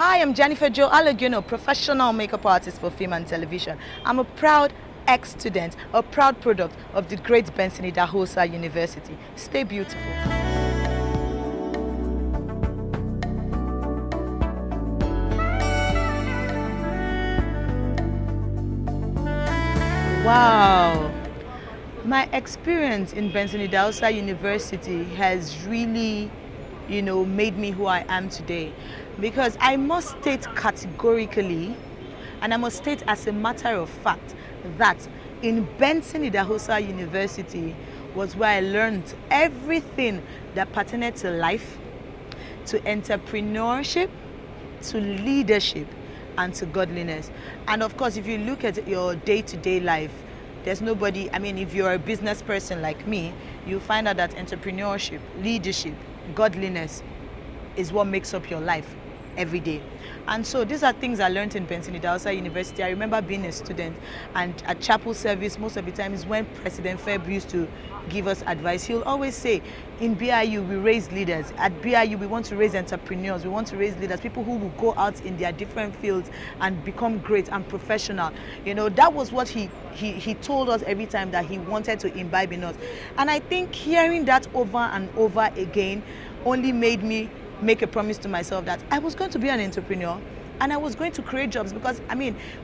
Hi, I'm Jennifer Jo Alieguno, professional makeup artist for film and television. I'm a proud ex-student, a proud product of the great Benson Idahosa University. Stay beautiful. Wow. My experience in Benson Idahosa University has really, made me who I am today. Because I must state categorically, and I must state as a matter of fact, that in Benson Idahosa University was where I learned everything that pertained to life, to entrepreneurship, to leadership, and to godliness. And of course, if you look at your day-to-day life, there's nobody, if you're a business person like me, you find out that entrepreneurship, leadership, godliness is what makes up your life every day. And so these are things I learned in Benson Idahosa University. I remember being a student, and at chapel service, most of the times when President Feb used to give us advice, he'll always say, in BIU, we raise leaders. At BIU, we want to raise entrepreneurs. We want to raise leaders, people who will go out in their different fields and become great and professional. That was what he told us every time, that he wanted to imbibe in us. And I think hearing that over and over again only made me make a promise to myself that I was going to be an entrepreneur and I was going to create jobs. Because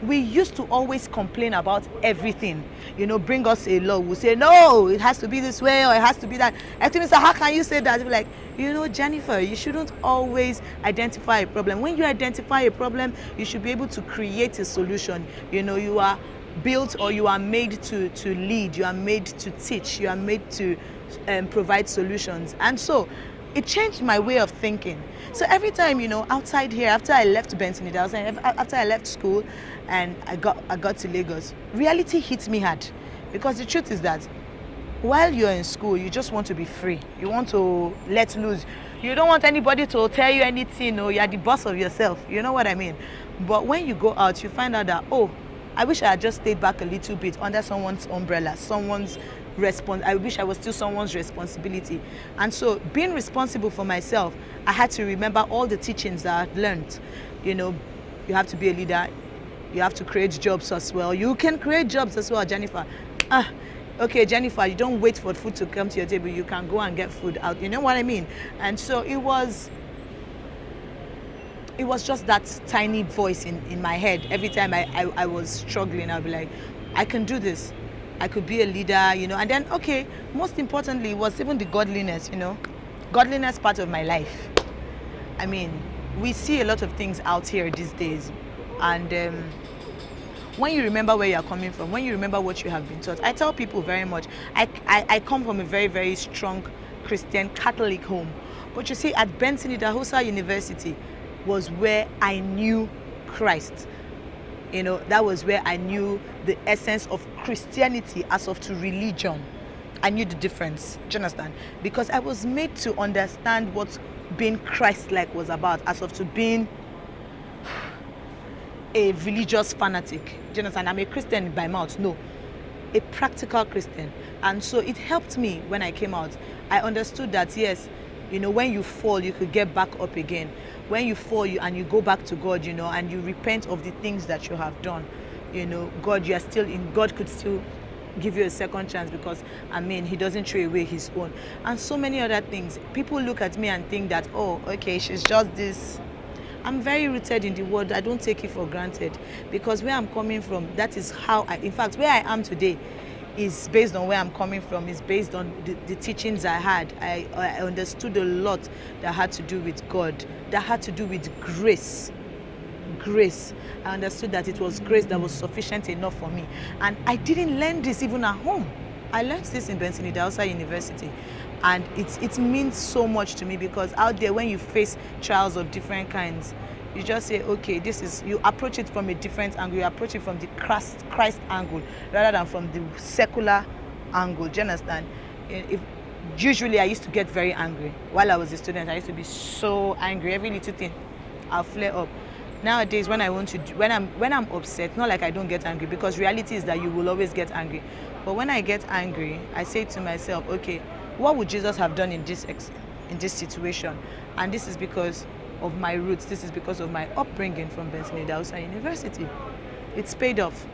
we used to always complain about everything. Bring us a law, we'll say no, it has to be this way or it has to be that. Activists say, how can you say that? We're like, Jennifer, you shouldn't always identify a problem. When you identify a problem, you should be able to create a solution. You are built, or you are made to lead, you are made to teach, you are made to provide solutions. And so it changed my way of thinking. So every time, outside here, after I left Benson, after I left school and I got to Lagos, reality hits me hard. Because the truth is that while you're in school, you just want to be free. You want to let loose. You don't want anybody to tell you anything. You're the boss of yourself. You know what I mean? But when you go out, you find out that, I wish I had just stayed back a little bit under someone's umbrella, I wish I was still someone's responsibility. And so being responsible for myself, I had to remember all the teachings that I'd learned. You have to be a leader. You have to create jobs as well. You can create jobs as well, Jennifer. Okay, Jennifer, you don't wait for food to come to your table. You can go and get food out. You know what I mean? And so it was just that tiny voice in my head. Every time I was struggling, I'd be like, I can do this. I could be a leader, and then, most importantly, was even the godliness, godliness part of my life. We see a lot of things out here these days, and when you remember where you're coming from, when you remember what you have been taught, I tell people very much, I come from a very, very strong Christian Catholic home, but you see, at Benson Idahosa University was where I knew Christ. That was where I knew the essence of Christianity as of to religion. I knew the difference. Do you understand? Because I was made to understand what being Christ-like was about, as of to being a religious fanatic. Do you understand? I'm a Christian by mouth. No. A practical Christian. And so it helped me when I came out. I understood that, yes, when you fall, you could get back up again. When you fall, and you go back to God, and you repent of the things that you have done, God, you are still in. God could still give you a second chance, because, He doesn't throw away His own. And so many other things. People look at me and think that, she's just this. I'm very rooted in the word. I don't take it for granted, because where I'm coming from, that is how in fact, where I am today is based on where I'm coming from, is based on the teachings I had. I understood a lot that had to do with God, that had to do with grace. Grace. I understood that it was grace that was sufficient enough for me. And I didn't learn this even at home. I learned this in Benson Idahosa University. And it means so much to me, because out there, when you face trials of different kinds, you just say, you approach it from a different angle. You approach it from the Christ angle rather than from the secular angle. Do you understand? Usually I used to get very angry. While I was a student, I used to be so angry. Every little thing, I'll flare up. Nowadays, when I'm upset, not like I don't get angry, because reality is that you will always get angry. But when I get angry, I say to myself, what would Jesus have done in this situation? And this is because of my roots. This is because of my upbringing from Benson Idahosa University. It's paid off.